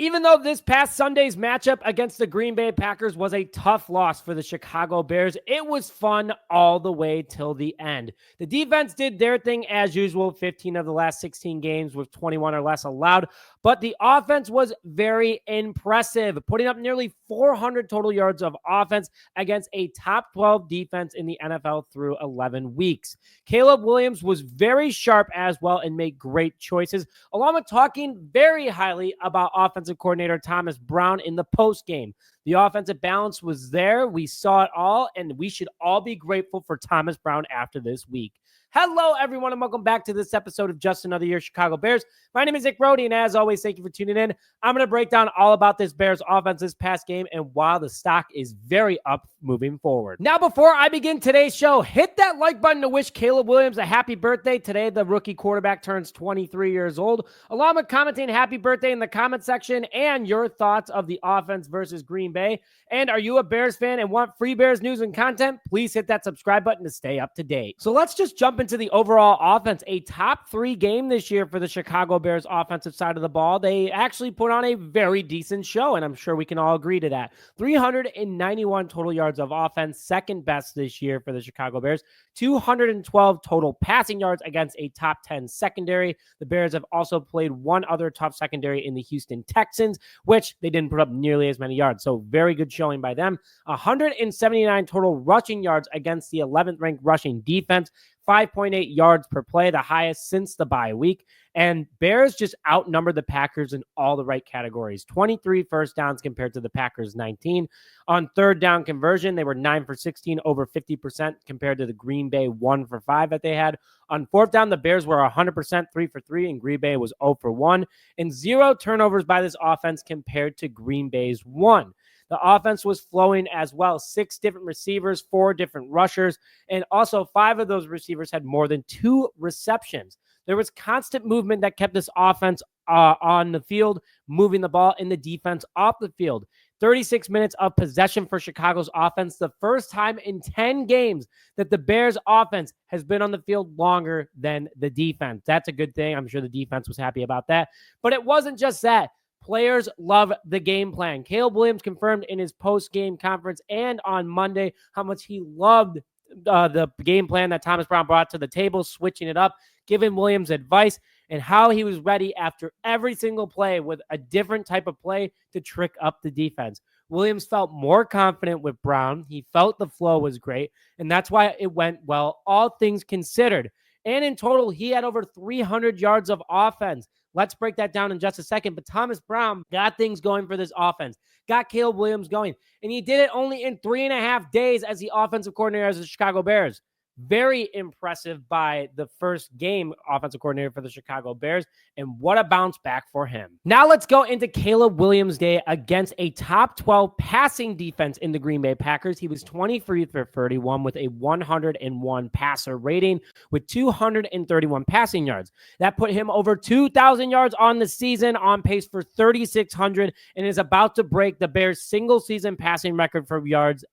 Even though this past Sunday's matchup against the Green Bay Packers was a tough loss for the Chicago Bears, it was fun all the way till the end. The defense did their thing as usual, 15 of the last 16 games with 21 or less allowed, but the offense was very impressive, putting up nearly 400 total yards of offense against a top 12 defense in the NFL through 11 weeks. Caleb Williams was very sharp as well and made great choices, along with talking very highly about offensive coordinator Thomas Brown in the post game. The offensive balance was there. We saw it all, and we should all be grateful for Thomas Brown after this week. Hello, everyone, and welcome back to this episode of Just Another Year Chicago Bears. My name is Nick Brody, and as always, thank you for tuning in. I'm going to break down all about this Bears offense this past game and why the stock is very up moving forward. Now, before I begin today's show, hit that like button to wish Caleb Williams a happy birthday. Today, the rookie quarterback turns 23 years old, along with commenting happy birthday in the comment section and your thoughts of the offense versus Green Bay. And are you a Bears fan and want free Bears news and content? Please hit that subscribe button to stay up to date. So let's just jump into the overall offense. A top 3 game this year for the Chicago Bears offensive side of the ball. They actually put on a very decent show, and I'm sure we can all agree to that. 391 total yards of offense, second best this year for the Chicago Bears. 212 total passing yards against a top 10 secondary. The Bears have also played one other tough secondary in the Houston Texans, which they didn't put up nearly as many yards. So very good showing by them. 179 total rushing yards against the 11th ranked rushing defense. 5.8 yards per play, the highest since the bye week. And Bears just outnumbered the Packers in all the right categories. 23 first downs compared to the Packers' 19. On third down conversion, they were 9 for 16, over 50% compared to the Green Bay 1 for 5 that they had. On fourth down, the Bears were 100%, 3 for 3, and Green Bay was 0 for 1. And 0 turnovers by this offense compared to Green Bay's 1. The offense was flowing as well. 6 different receivers, 4 different rushers, and also 5 of those receivers had more than 2 receptions. There was constant movement that kept this offense on the field, moving the ball, and the defense off the field. 36 minutes of possession for Chicago's offense, the first time in 10 games that the Bears offense has been on the field longer than the defense. That's a good thing. I'm sure the defense was happy about that. But it wasn't just that. Players love the game plan. Caleb Williams confirmed in his post-game conference and on Monday how much he loved the game plan that Thomas Brown brought to the table, switching it up, giving Williams advice, and how he was ready after every single play with a different type of play to trick up the defense. Williams felt more confident with Brown. He felt the flow was great, and that's why it went well, all things considered. And in total, he had over 300 yards of offense. Let's break that down in just a second. But Thomas Brown got things going for this offense, got Caleb Williams going, and he did it only in 3.5 days as the offensive coordinator as the Chicago Bears. Very impressive by the first game offensive coordinator for the Chicago Bears, and what a bounce back for him. Now let's go into Caleb Williams' day against a top 12 passing defense in the Green Bay Packers. He was 23 for 31 with a 101 passer rating with 231 passing yards. That put him over 2,000 yards on the season, on pace for 3,600, and is about to break the Bears' single season passing record for yards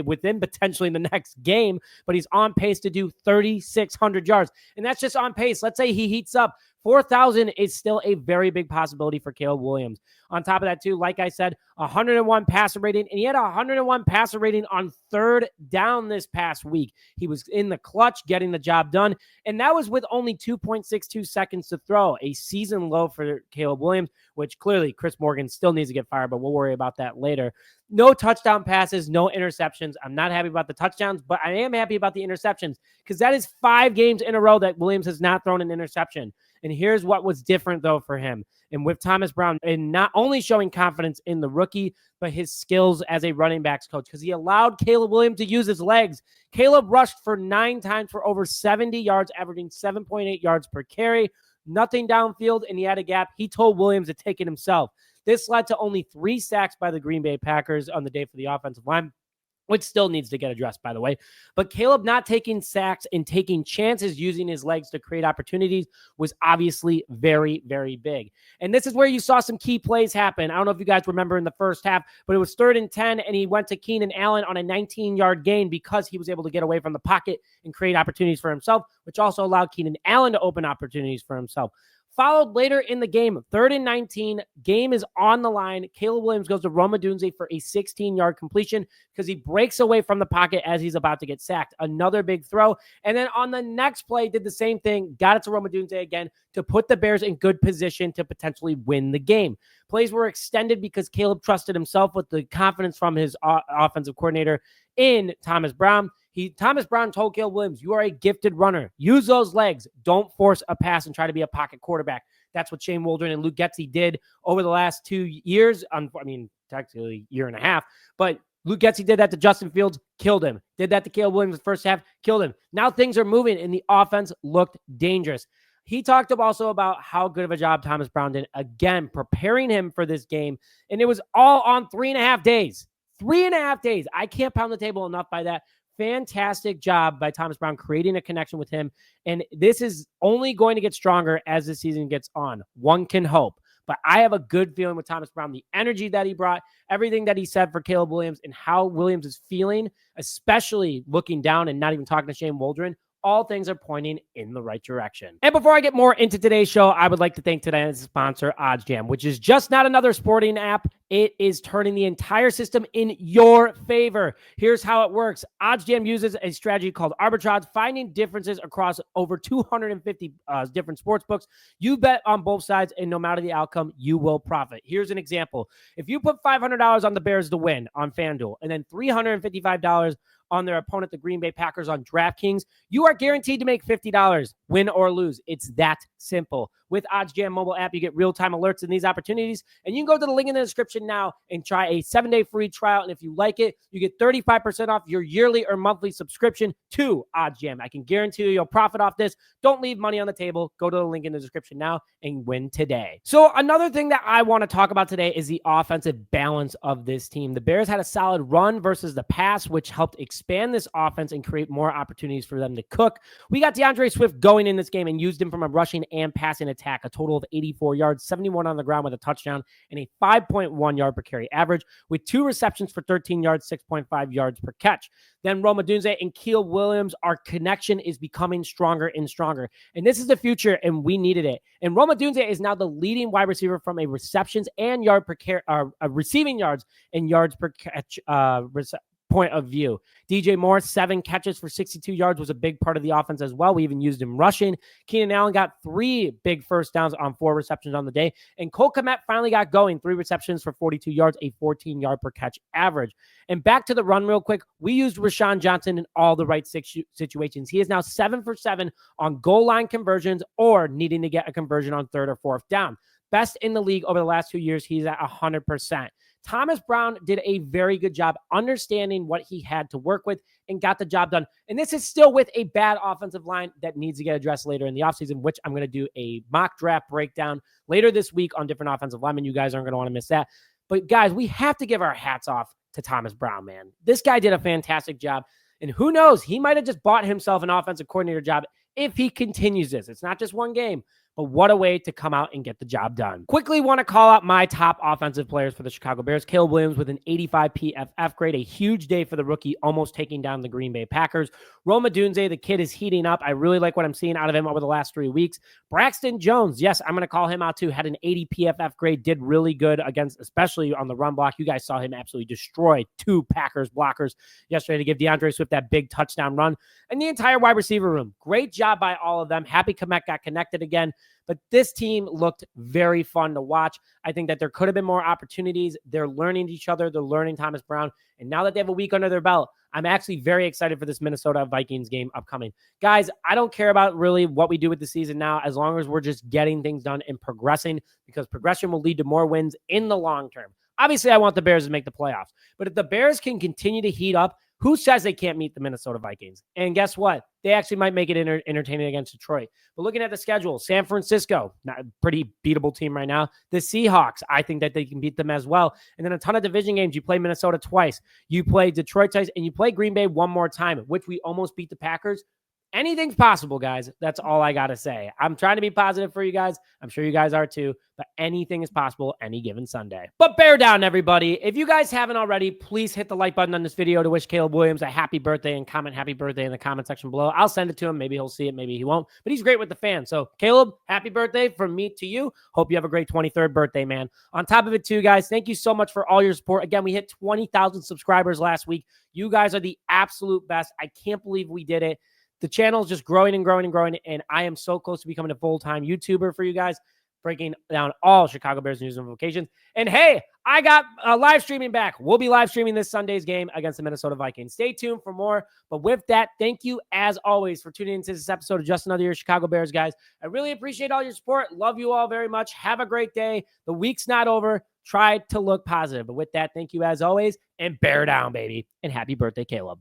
within potentially the next game, but he's on pace to do 3,600 yards. And that's just on pace. Let's say he heats up. 4,000 is still a very big possibility for Caleb Williams. On top of that, too, like I said, 101 passer rating, and he had a 101 passer rating on third down this past week. He was in the clutch, getting the job done, and that was with only 2.62 seconds to throw, a season low for Caleb Williams, which clearly Chris Morgan still needs to get fired, but we'll worry about that later. No touchdown passes, no interceptions. I'm not happy about the touchdowns, but I am happy about the interceptions because that is 5 games in a row that Williams has not thrown an interception. And here's what was different, though, for him. And with Thomas Brown, and not only showing confidence in the rookie, but his skills as a running backs coach, because he allowed Caleb Williams to use his legs. Caleb rushed for 9 times for over 70 yards, averaging 7.8 yards per carry. Nothing downfield, and he had a gap. He told Williams to take it himself. This led to only 3 sacks by the Green Bay Packers on the day for the offensive line, which still needs to get addressed, by the way. But Caleb not taking sacks and taking chances using his legs to create opportunities was obviously very, very big. And this is where you saw some key plays happen. I don't know if you guys remember in the first half, but it was 3rd and 10, and he went to Keenan Allen on a 19-yard gain because he was able to get away from the pocket and create opportunities for himself, which also allowed Keenan Allen to open opportunities for himself. Followed later in the game, 3rd and 19, game is on the line. Caleb Williams goes to Rome Odunze for a 16-yard completion because he breaks away from the pocket as he's about to get sacked. Another big throw. And then on the next play, did the same thing, got it to Rome Odunze again to put the Bears in good position to potentially win the game. Plays were extended because Caleb trusted himself with the confidence from his offensive coordinator in Thomas Brown. Thomas Brown told Caleb Williams, you are a gifted runner. Use those legs. Don't force a pass and try to be a pocket quarterback. That's what Shane Waldron and Luke Getsy did over the last 2 years. Technically a year and a half. But Luke Getsy did that to Justin Fields, killed him. Did that to Caleb Williams the first half, killed him. Now things are moving, and the offense looked dangerous. He talked also about how good of a job Thomas Brown did, again, preparing him for this game. And it was all on 3.5 days. 3.5 days. I can't pound the table enough by that. Fantastic job by Thomas Brown creating a connection with him. And this is only going to get stronger as the season gets on. One can hope. But I have a good feeling with Thomas Brown, the energy that he brought, everything that he said for Caleb Williams, and how Williams is feeling, especially looking down and not even talking to Shane Waldron. All things are pointing in the right direction. And before I get more into today's show, I would like to thank today's sponsor, OddsJam, which is just not another sporting app. It is turning the entire system in your favor. Here's how it works. OddsJam uses a strategy called arbitrage, finding differences across over 250 different sports books. You bet on both sides, and no matter the outcome, you will profit. Here's an example. If you put $500 on the Bears to win on FanDuel, and then $355 on their opponent, the Green Bay Packers, on DraftKings, you are guaranteed to make $50, win or lose. It's that simple. With OddsJam mobile app, you get real-time alerts in these opportunities, and you can go to the link in the description now and try a 7-day free trial, and if you like it, you get 35% off your yearly or monthly subscription to OddsJam. I can guarantee you'll profit off this. Don't leave money on the table. Go to the link in the description now and win today. So another thing that I want to talk about today is the offensive balance of this team. The Bears had a solid run versus the pass, which helped expand this offense and create more opportunities for them to cook. We got DeAndre Swift going in this game and used him from a rushing and passing attack, a total of 84 yards, 71 on the ground with a touchdown, and a 5.1 yard per carry average, with 2 receptions for 13 yards, 6.5 yards per catch. Then Rome Odunze and Caleb Williams, our connection is becoming stronger and stronger. And this is the future, and we needed it. And Rome Odunze is now the leading wide receiver from a receptions and yard per carry, receiving yards and yards per catch point of view. DJ Moore, 7 catches for 62 yards, was a big part of the offense as well. We even used him rushing. Keenan Allen got 3 big first downs on 4 receptions on the day. And Cole Kmet finally got going, 3 receptions for 42 yards, a 14 yard per catch average. And back to the run real quick. We used Rashawn Johnson in all the right situations. He is now 7 for 7 on goal line conversions or needing to get a conversion on 3rd or 4th down. Best in the league over the last 2 years. He's at 100%. Thomas Brown did a very good job understanding what he had to work with and got the job done. And this is still with a bad offensive line that needs to get addressed later in the offseason, which I'm going to do a mock draft breakdown later this week on different offensive linemen. You guys aren't going to want to miss that. But guys, we have to give our hats off to Thomas Brown, man. This guy did a fantastic job. And who knows, he might have just bought himself an offensive coordinator job if he continues this. It's not just one game. But what a way to come out and get the job done. Quickly want to call out my top offensive players for the Chicago Bears. Caleb Williams with an 85 PFF grade, a huge day for the rookie, almost taking down the Green Bay Packers. Rome Odunze, the kid is heating up. I really like what I'm seeing out of him over the last 3 weeks. Braxton Jones, yes, I'm going to call him out too, had an 80 PFF grade, did really good against, especially on the run block. You guys saw him absolutely destroy 2 Packers blockers yesterday to give DeAndre Swift that big touchdown run. And the entire wide receiver room, great job by all of them. Happy Kmet got connected again. But this team looked very fun to watch. I think that there could have been more opportunities. They're learning each other. They're learning Thomas Brown. And now that they have a week under their belt, I'm actually very excited for this Minnesota Vikings game upcoming. Guys, I don't care about really what we do with the season now, as long as we're just getting things done and progressing, because progression will lead to more wins in the long term. Obviously, I want the Bears to make the playoffs. But if the Bears can continue to heat up, who says they can't meet the Minnesota Vikings? And guess what? They actually might make it entertaining against Detroit. But looking at the schedule, San Francisco, not a pretty beatable team right now. The Seahawks, I think that they can beat them as well. And then a ton of division games. You play Minnesota twice. You play Detroit twice. And you play Green Bay one more time, which we almost beat the Packers. anything's possible, guys. That's all I got to say. I'm trying to be positive for you guys. I'm sure you guys are too, but anything is possible any given Sunday. But bear down, everybody. If you guys haven't already, please hit the like button on this video to wish Caleb Williams a happy birthday and comment happy birthday in the comment section below. I'll send it to him. Maybe he'll see it. Maybe he won't, but he's great with the fans. So Caleb, happy birthday from me to you. Hope you have a great 23rd birthday, man. On top of it too, guys, thank you so much for all your support. Again, we hit 20,000 subscribers last week. You guys are the absolute best. I can't believe we did it. The channel is just growing and growing and growing, and I am so close to becoming a full-time YouTuber for you guys, breaking down all Chicago Bears news and notifications. And hey, I got live streaming back. We'll be live streaming this Sunday's game against the Minnesota Vikings. Stay tuned for more. But with that, thank you as always for tuning into this episode of Just Another Year Chicago Bears, guys. I really appreciate all your support. Love you all very much. Have a great day. The week's not over. Try to look positive. But with that, thank you as always, and bear down, baby. And happy birthday, Caleb.